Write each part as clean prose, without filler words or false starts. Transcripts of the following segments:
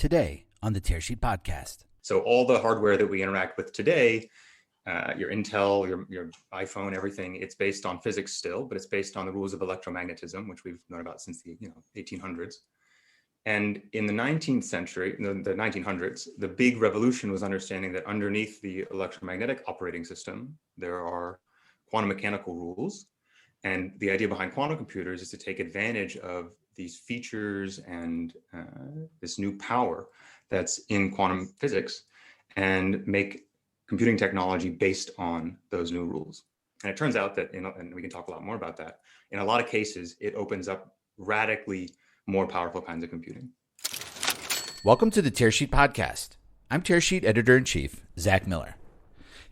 today on the Tearsheet Podcast. So all the hardware that we interact with today, your Intel, your iPhone, everything, it's based on physics still, but it's based on the rules of electromagnetism, which we've known about since the 1800s. And in the 19th century, the 1900s, the big revolution was understanding that underneath the electromagnetic operating system, there are quantum mechanical rules. And the idea behind quantum computers is to take advantage of these features and this new power that's in quantum physics and make computing technology based on those new rules. And it turns out that, and we can talk a lot more about that, in a lot of cases, it opens up radically more powerful kinds of computing. Welcome to the Tearsheet Podcast. I'm Tearsheet Editor-in-Chief, Zack Miller.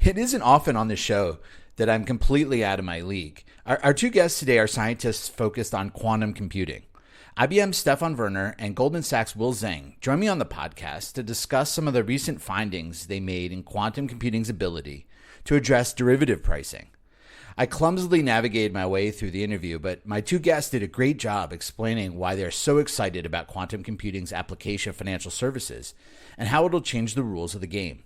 It isn't often on this show that I'm completely out of my league. Our two guests today are scientists focused on quantum computing. IBM's Stefan and Will and Goldman Sachs' Zeng join me on the podcast to discuss some of the recent findings they made in quantum computing's ability to address derivative pricing. I clumsily navigated my way through the interview, but my two guests did a great job explaining why they're so excited about quantum computing's application of financial services and how it'll change the rules of the game.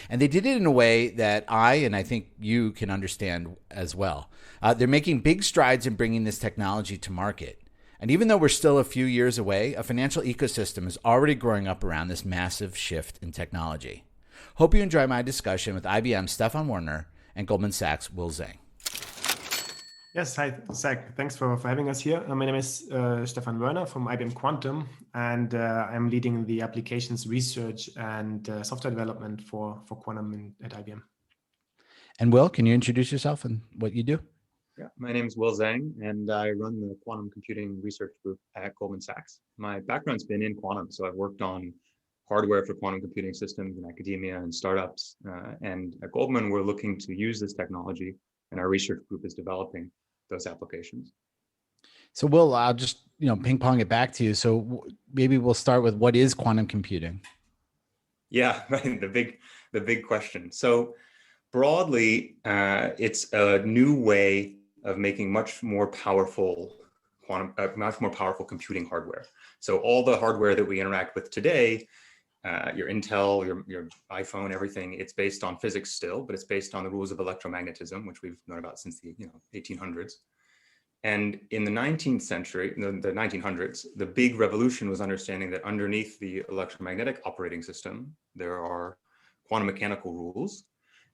And they did it in a way that I think you can understand as well. They're making big strides in bringing this technology to market. And even though we're still a few years away, a financial ecosystem is already growing up around this massive shift in technology. Hope you enjoy my discussion with IBM's Stefan and Will and Goldman Sachs' Zeng. Yes, hi, Zach. Thanks for having us here. My name is Stefan Woerner from IBM Quantum, and I'm leading the applications research and software development for quantum at IBM. And Will, can you introduce yourself and what you do? Yeah, my name is Will Zeng, and I run the quantum computing research group at Goldman Sachs. My background's been in quantum, so I've worked on hardware for quantum computing systems in academia and startups. And at Goldman, we're looking to use this technology, and our research group is developing those applications. So Will, I'll just ping pong it back to you. So maybe we'll start with what is quantum computing? Yeah, right. The big question. So broadly, it's a new way of making much more powerful computing hardware. So all the hardware that we interact with today, your Intel, your iPhone, everything, it's based on physics still, but it's based on the rules of electromagnetism, which we've known about since the 1800s. And in the 19th century, the 1900s, the big revolution was understanding that underneath the electromagnetic operating system, there are quantum mechanical rules.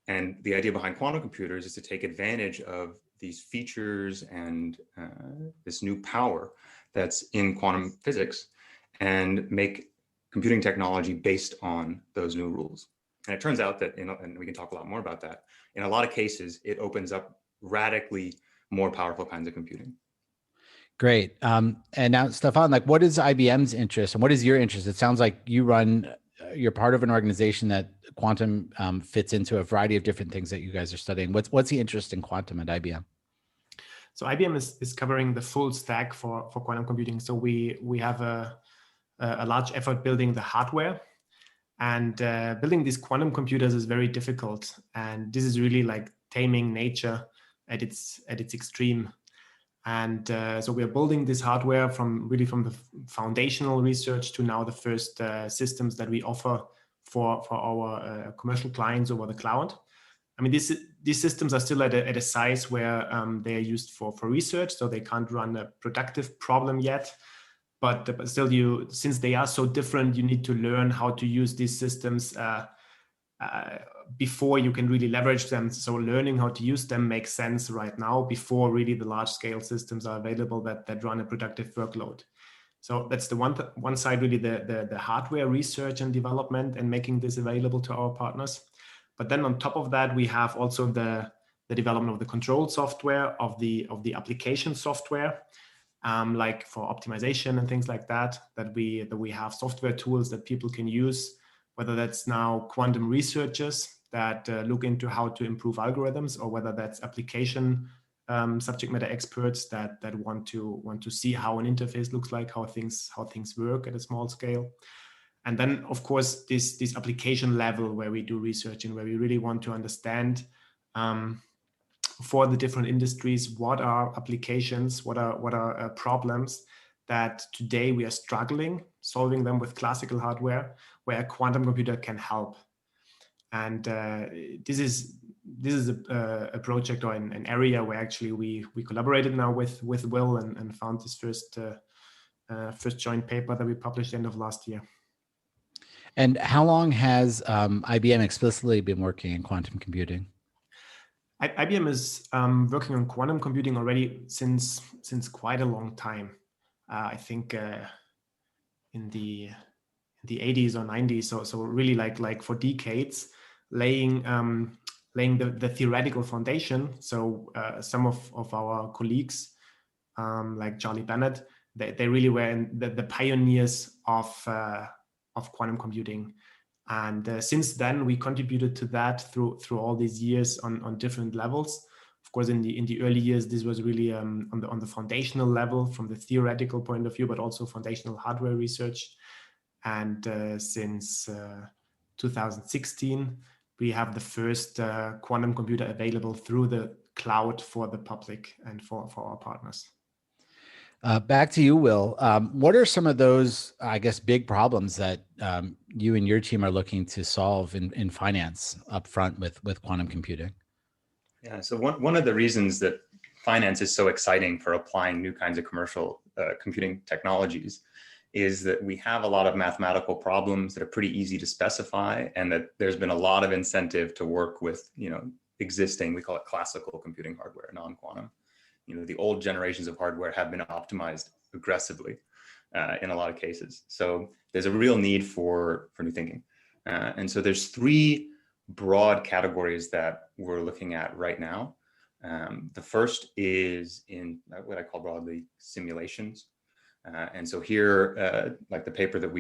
And the idea behind quantum computers is to take advantage of these features and this new power that's in quantum physics and make computing technology based on those new rules. And it turns out that, and we can talk a lot more about that, in a lot of cases, it opens up radically more powerful kinds of computing. Great. And now, Stefan, what is IBM's interest and what is your interest? It sounds like you're part of an organization that quantum fits into a variety of different things that you guys are studying. What's the interest in quantum at IBM? So IBM is covering the full stack for quantum computing. So we have a large effort building the hardware, and building these quantum computers is very difficult. And this is really like taming nature at its extreme. And so we are building this hardware from the foundational research to now the first systems that we offer for our commercial clients over the cloud. I mean, these systems are still at a size where they are used for research, so they can't run a productive problem yet. But still, since they are so different, you need to learn how to use these systems before you can really leverage them. So learning how to use them makes sense right now before really the large scale systems are available that run a productive workload. So that's the one side, really the hardware research and development and making this available to our partners. But then on top of that, we have also the development of the control software, of the application software, like for optimization and things like that we have software tools that people can use, whether that's now quantum researchers that look into how to improve algorithms, or whether that's application subject matter experts that want to see how an interface looks like, how things work at a small scale. And then, of course, this application level where we do research and where we really want to understand for the different industries what are applications, what are problems that today we are struggling solving them with classical hardware, where a quantum computer can help. And this is a project or an area where actually we collaborated now with Will and found this first joint paper that we published end of last year. And how long has IBM explicitly been working in quantum computing? IBM is working on quantum computing already since quite a long time. I think in the 80s or 90s. So really like for decades, laying the theoretical foundation. So some of our colleagues, like Charlie Bennett, they really were the pioneers of quantum computing. And since then, we contributed to that through all these years on different levels. Of course, in the early years, this was really on the foundational level from the theoretical point of view, but also foundational hardware research. And since 2016, we have the first quantum computer available through the cloud for the public and for our partners. Back to you, Will. What are some of those, I guess, big problems that you and your team are looking to solve in finance up front with quantum computing? Yeah, so one of the reasons that finance is so exciting for applying new kinds of commercial computing technologies is that we have a lot of mathematical problems that are pretty easy to specify, and that there's been a lot of incentive to work with, existing, we call it classical computing hardware, non-quantum. The old generations of hardware have been optimized aggressively in a lot of cases. So there's a real need for new thinking. And so there's three broad categories that we're looking at right now. The first is in what I call broadly simulations. And so here, like the paper that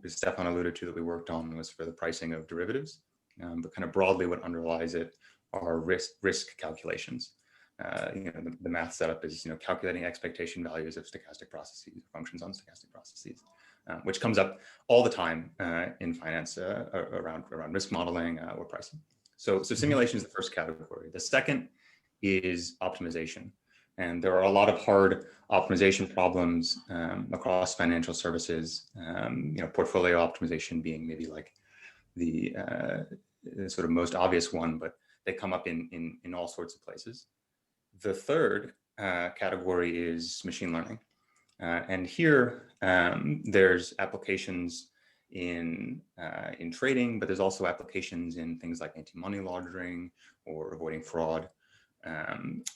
Stefan alluded to that we worked on was for the pricing of derivatives. But kind of broadly what underlies it are risk calculations. The math setup is, calculating expectation values of stochastic processes, functions on stochastic processes, which comes up all the time in finance around risk modeling or pricing. So simulation is the first category. The second is optimization. And there are a lot of hard optimization problems across financial services, portfolio optimization being maybe like the sort of most obvious one, but they come up in all sorts of places. The third category is machine learning. And here there's applications in trading, but there's also applications in things like anti-money laundering or avoiding fraud.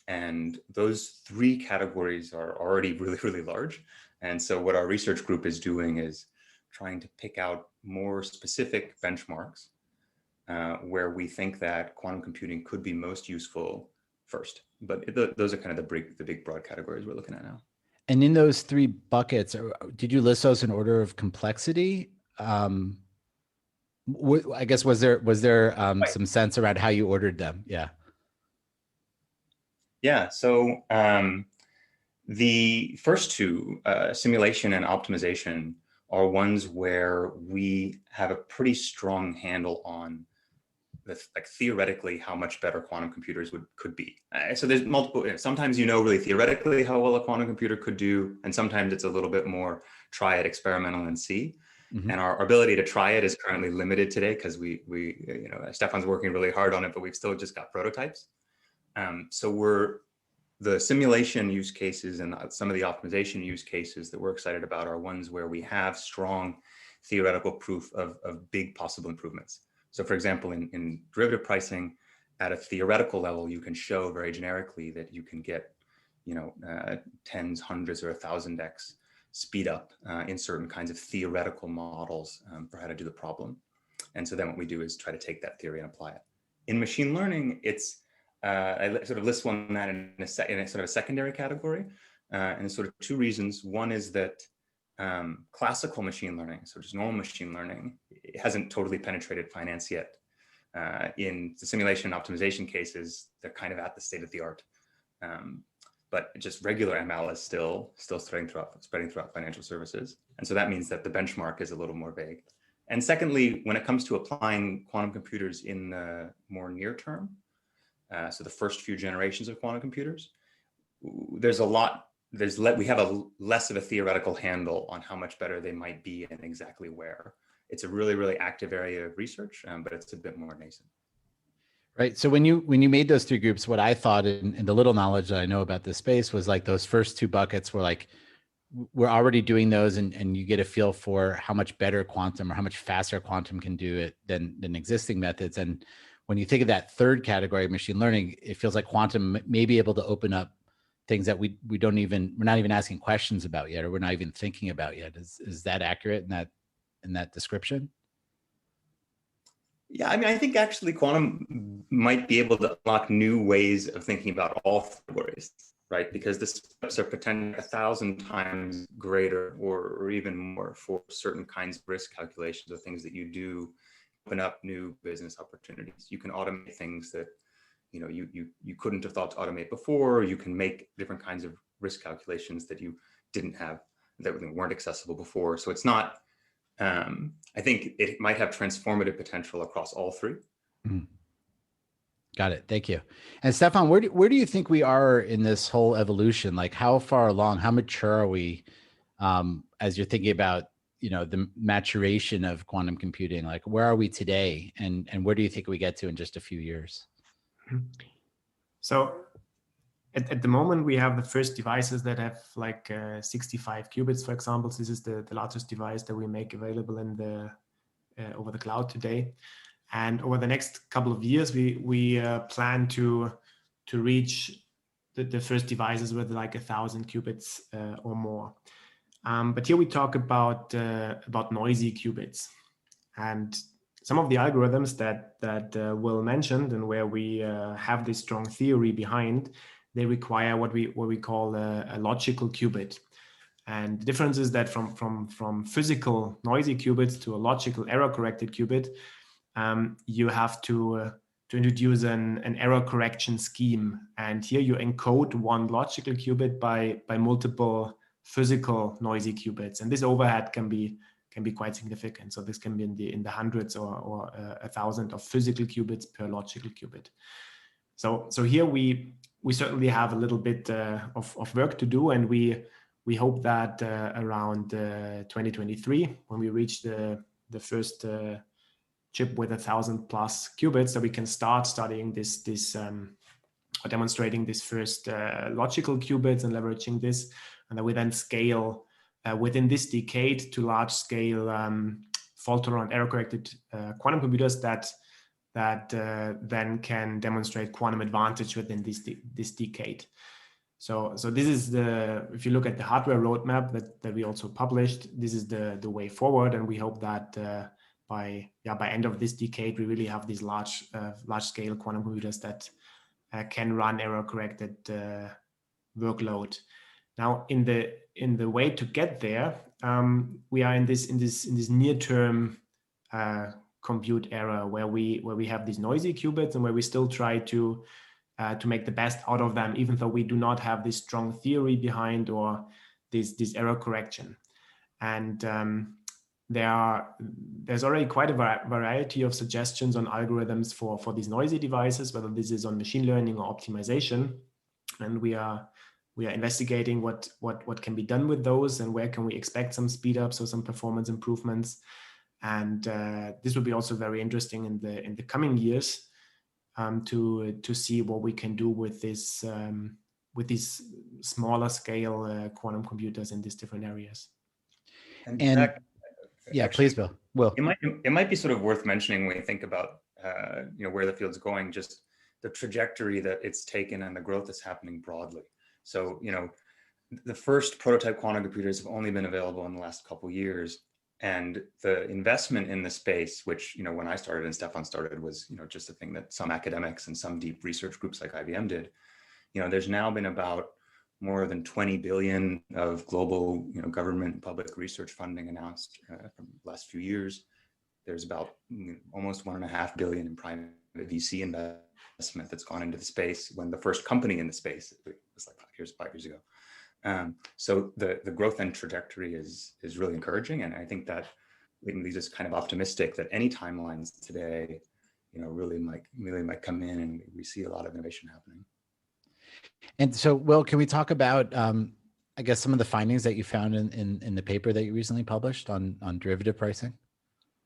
And those three categories are already really, really large. And so what our research group is doing is trying to pick out more specific benchmarks where we think that quantum computing could be most useful first. But those are kind of the big broad categories we're looking at now. And in those three buckets, did you list those in order of complexity? I guess was there Right. some sense around how you ordered them? Yeah. Yeah. So the first two, simulation and optimization, are ones where we have a pretty strong handle on theoretically how much better quantum computers could be. So there's multiple, sometimes really theoretically how well a quantum computer could do, and sometimes it's a little bit more try it, experimental, and see. Mm-hmm. And our ability to try it is currently limited today because we Stefan's working really hard on it, but we've still just got prototypes. So the simulation use cases and some of the optimization use cases that we're excited about are ones where we have strong theoretical proof of big possible improvements. So for example, in derivative pricing, at a theoretical level, you can show very generically that you can get, tens, hundreds, or 1,000x speed up in certain kinds of theoretical models for how to do the problem. And so then what we do is try to take that theory and apply it. In machine learning, it's I sort of list one that in a sort of a secondary category, and there's sort of two reasons. One is that classical machine learning, so just normal machine learning, it hasn't totally penetrated finance yet. In the simulation and optimization cases, they're kind of at the state of the art. But just regular ML is still spreading throughout financial services. And so that means that the benchmark is a little more vague. And secondly, when it comes to applying quantum computers in the more near term, so the first few generations of quantum computers, there's a lot we have a less of a theoretical handle on how much better they might be and exactly where. It's a really, really active area of research, but it's a bit more nascent. Right. So when you made those three groups, what I thought in the little knowledge that I know about this space was like those first two buckets were like, we're already doing those, and you get a feel for how much better quantum or how much faster quantum can do it than existing methods. And when you think of that third category of machine learning, it feels like quantum may be able to open up things that we're not even asking questions about yet, or we're not even thinking about yet. Is that accurate in that description? Yeah, I mean, I think actually quantum might be able to unlock new ways of thinking about all categories, right? Because the steps are potentially 1,000 times greater or even more for certain kinds of risk calculations or things that you do, open up new business opportunities. You can automate things that you couldn't have thought to automate before. You can make different kinds of risk calculations that you didn't have, that weren't accessible before. So it's not, I think it might have transformative potential across all three. Mm. Got it. Thank you. And Stefan, where do you think we are in this whole evolution? Like how far along, how mature are we as you're thinking about, the maturation of quantum computing? Like where are we today? And where do you think we get to in just a few years? So at the moment, we have the first devices that have like 65 qubits, for example. This is the largest device that we make available in the over the cloud today. And over the next couple of years, we plan to reach the first devices with like 1,000 qubits or more. But here we talk about noisy qubits, and some of the algorithms that Will mentioned, and where we have this strong theory behind, they require what we call a logical qubit. And the difference is that from physical noisy qubits to a logical error-corrected qubit, you have to introduce an error correction scheme. And here you encode one logical qubit by multiple physical noisy qubits. And this overhead can be quite significant. So this can be in the hundreds or 1,000 of physical qubits per logical qubit. So here we certainly have a little bit of work to do, and we hope that around 2023, when we reach the first chip with 1,000 plus qubits, that we can start studying this or demonstrating this first logical qubits and leveraging this, and that we then scale within this decade to large scale fault-tolerant error-corrected quantum computers that then can demonstrate quantum advantage within this decade. So this is if you look at the hardware roadmap that we also published, this is the way forward, and we hope that by end of this decade we really have these large scale quantum computers that can run error-corrected workload. Now, in the way to get there, we are in this near-term compute era where we have these noisy qubits and where we still try to make the best out of them, even though we do not have this strong theory behind or this error correction. And there's already quite a variety of suggestions on algorithms for these noisy devices, whether this is on machine learning or optimization, and we are investigating what can be done with those and where can we expect some speed ups or some performance improvements. And this will be also very interesting in the coming years to see what we can do with this with these smaller scale quantum computers in these different areas. And Zach, yeah, actually, please, Bill. Will, it might be sort of worth mentioning when you think about where the field's going, just the trajectory that it's taken and the growth that's happening broadly. So the first prototype quantum computers have only been available in the last couple of years. And the investment in the space, which, when I started and Stefan started, was, just a thing that some academics and some deep research groups like IBM did. There's now been about more than 20 billion of global, government and public research funding announced from the last few years. There's about almost 1.5 billion in private VC investment that's gone into the space, when the first company in the space was like 5 years ago. So the growth and trajectory is really encouraging, and I think that leaves us kind of optimistic that any timelines today, really might come in, and we see a lot of innovation happening. And so, Will, can we talk about I guess, some of the findings that you found in the paper that you recently published on derivative pricing?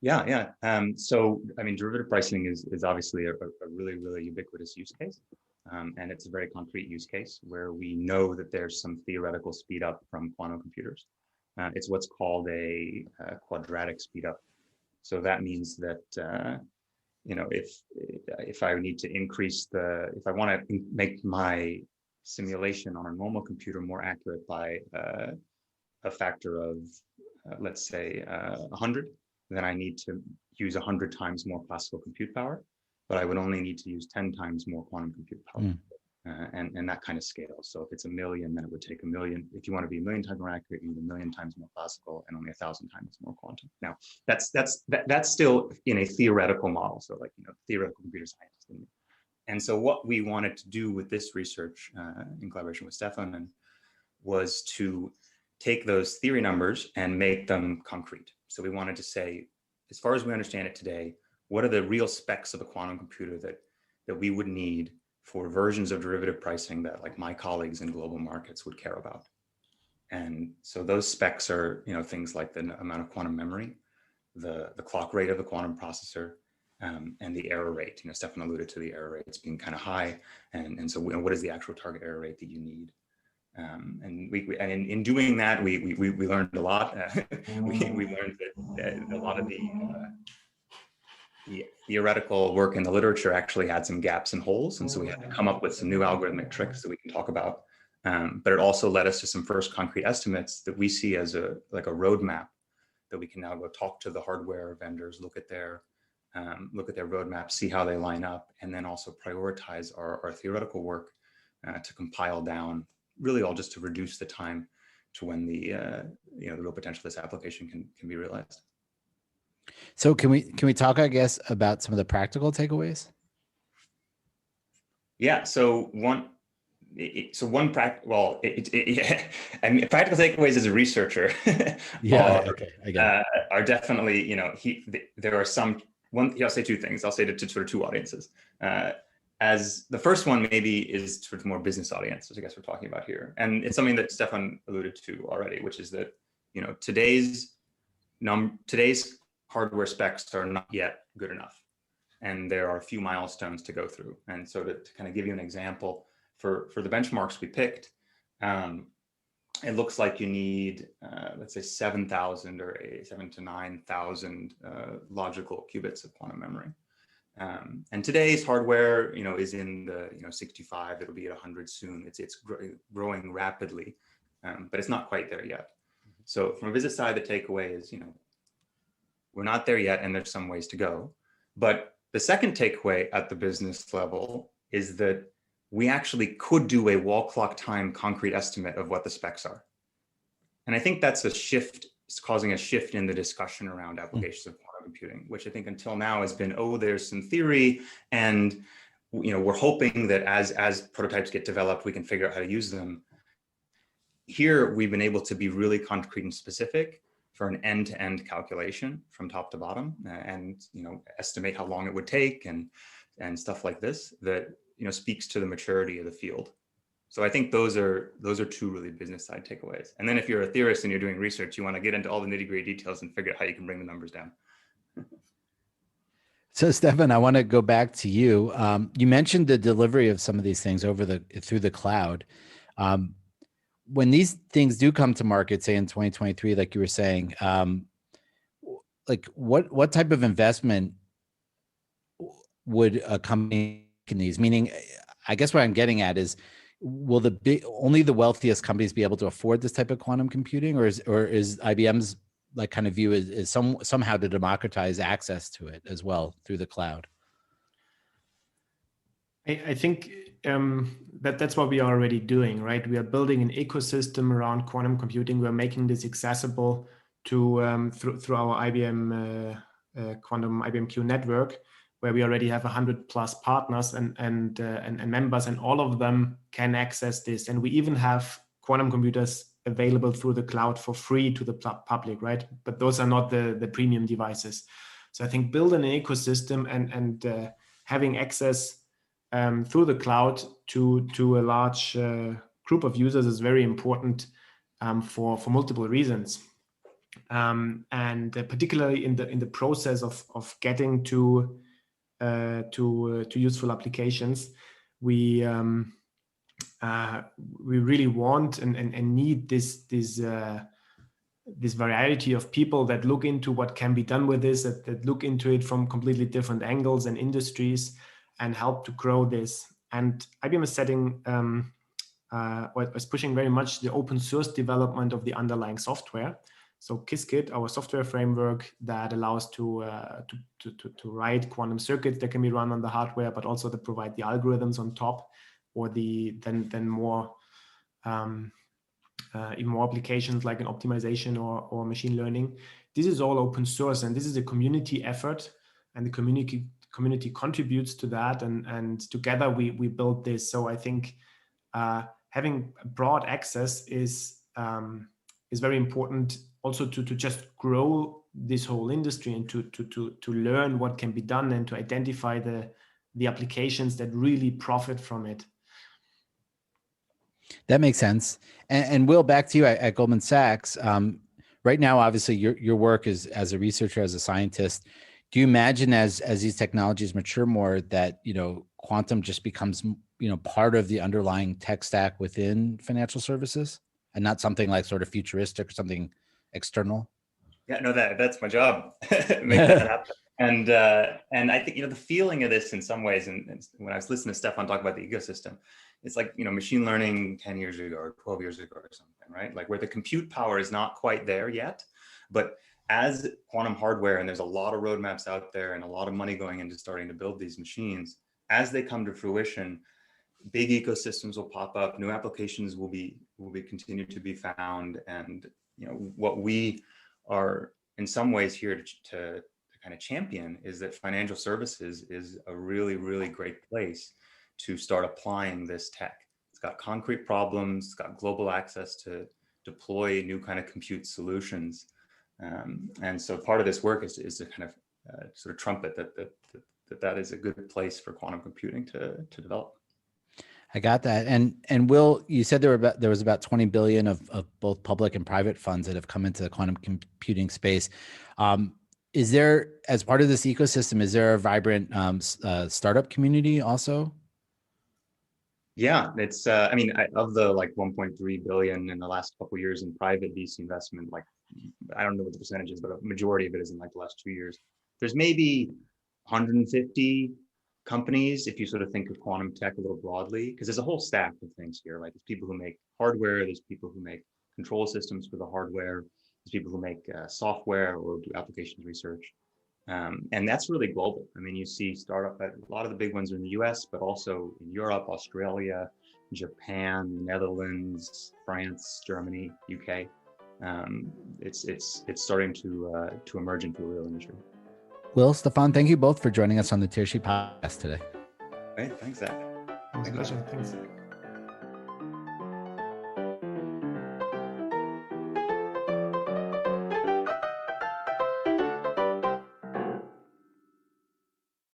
Yeah. So, I mean, derivative pricing is obviously a really, really ubiquitous use case. And it's a very concrete use case where we know that there's some theoretical speed up from quantum computers. It's what's called a quadratic speed up. So that means that, if I need to increase if I want to make my simulation on a normal computer more accurate by a factor of, let's say, 100, then I need to use 100 times more classical compute power, but I would only need to use 10 times more quantum compute power. And that kind of scale. So if it's 1 million, then it would take 1 million. If you want to be 1 million times more accurate, you need 1 million times more classical and only 1,000 times more quantum. Now, that's still in a theoretical model. So like, theoretical computer scientists. And so what we wanted to do with this research in collaboration with Stefan was to take those theory numbers and make them concrete. So we wanted to say, as far as we understand it today, what are the real specs of a quantum computer that we would need for versions of derivative pricing that like my colleagues in global markets would care about. And so those specs are, things like the amount of quantum memory, the clock rate of the quantum processor, and the error rate. Stefan alluded to the error rates being kind of high. And so what is the actual target error rate that you need? And in doing that, we learned a lot. We learned that a lot of the theoretical work in the literature actually had some gaps and holes. And so we had to come up with some new algorithmic tricks that we can talk about. But it also led us to some first concrete estimates that we see as a roadmap that we can now go talk to the hardware vendors, look at their roadmap, see how they line up, and then also prioritize our theoretical work to compile down, really all just to reduce the time to when the real potential of this application can be realized. So can we talk, I guess, about some of the practical takeaways? Yeah. So practical takeaways as a researcher are definitely, there are some. I'll say two things. I'll say to sort of two audiences. As the first one maybe is sort of more business audience, which I guess we're talking about here, and it's something that Stefan alluded to already, which is that today's hardware specs are not yet good enough, and there are a few milestones to go through. And so to kind of give you an example, for the benchmarks we picked, it looks like you need, let's say 7,000 or 7,000 to 9,000 logical qubits of quantum memory. And today's hardware, is in the 65. It'll be at 100 soon. It's growing rapidly, but it's not quite there yet. So from a business side, the takeaway is, we're not there yet, and there's some ways to go. But the second takeaway at the business level is that we actually could do a wall clock time concrete estimate of what the specs are. And I think that's a shift. It's causing a shift in the discussion around applications of quantum computing, which I think until now has been, there's some theory, and we're hoping that as prototypes get developed, we can figure out how to use them. Here, we've been able to be really concrete and specific for an end-to-end calculation from top to bottom, and estimate how long it would take and stuff like this that speaks to the maturity of the field. So I think those are two really business side takeaways. And then if you're a theorist and you're doing research, you want to get into all the nitty-gritty details and figure out how you can bring the numbers down. So Stefan, I want to go back to you. You mentioned the delivery of some of these things through the cloud. When these things do come to market, say in 2023, like you were saying, like what type of investment would a company make in these? Meaning, I guess what I'm getting at is, will only the wealthiest companies be able to afford this type of quantum computing, or is IBM's like kind of view is somehow to democratize access to it as well through the cloud? I think that's what we are already doing, right? We are building an ecosystem around quantum computing. We're making this accessible to through our IBM quantum IBMQ network, where we already have 100+ partners and members, and all of them can access this. And we even have quantum computers available through the cloud for free to the public, right? But those are not the premium devices. So I think building an ecosystem and having access through the cloud to a large group of users is very important for multiple reasons. And particularly in the process of getting to useful applications, we really want and need this variety of people that look into what can be done with this, that look into it from completely different angles and industries, and help to grow this. And IBM is setting was pushing very much the open source development of the underlying software. So Qiskit, our software framework that allows to write quantum circuits that can be run on the hardware, but also to provide the algorithms on top, or then more even more applications like an optimization or machine learning. This is all open source, and this is a community effort, and the community contributes to that, and together we build this. So I think having broad access is very important, also to just grow this whole industry and to learn what can be done and to identify the applications that really profit from it. That makes sense. And Will, back to you at Goldman Sachs. Right now, obviously, your work is as a researcher, as a scientist. Do you imagine as these technologies mature more that quantum just becomes part of the underlying tech stack within financial services, and not something like sort of futuristic or something external? Yeah, no, that's my job. Make that happen. And I think the feeling of this in some ways, and when I was listening to Stefan talk about the ecosystem, it's like machine learning 10 years ago or 12 years ago or something, right? Like where the compute power is not quite there yet, but as quantum hardware, and there's a lot of roadmaps out there and a lot of money going into starting to build these machines, as they come to fruition, big ecosystems will pop up, new applications will be continued to be found, and what we are in some ways here to kind of champion is that financial services is a really, really great place to start applying this tech. It's got concrete problems, it's got global access to deploy new kind of compute solutions. And so part of this work is to kind of sort of trumpet that is a good place for quantum computing to develop. I got that. And Will, you said there was about 20 billion of both public and private funds that have come into the quantum computing space. Is there, as part of this ecosystem, is there a vibrant startup community also? Yeah, it's, of the like 1.3 billion in the last couple of years in private VC investment, like, I don't know what the percentage is, but a majority of it is in like the last 2 years. There's maybe 150 companies, if you sort of think of quantum tech a little broadly, because there's a whole stack of things here, right? There's people who make hardware, there's people who make control systems for the hardware, there's people who make software or do applications research. And that's really global. I mean, you see startup, a lot of the big ones are in the US, but also in Europe, Australia, Japan, Netherlands, France, Germany, UK. It's starting to emerge into a real industry. Will, Stefan, thank you both for joining us on the Tearsheet Podcast today. Great, thanks, Zach. It was a pleasure. Thanks.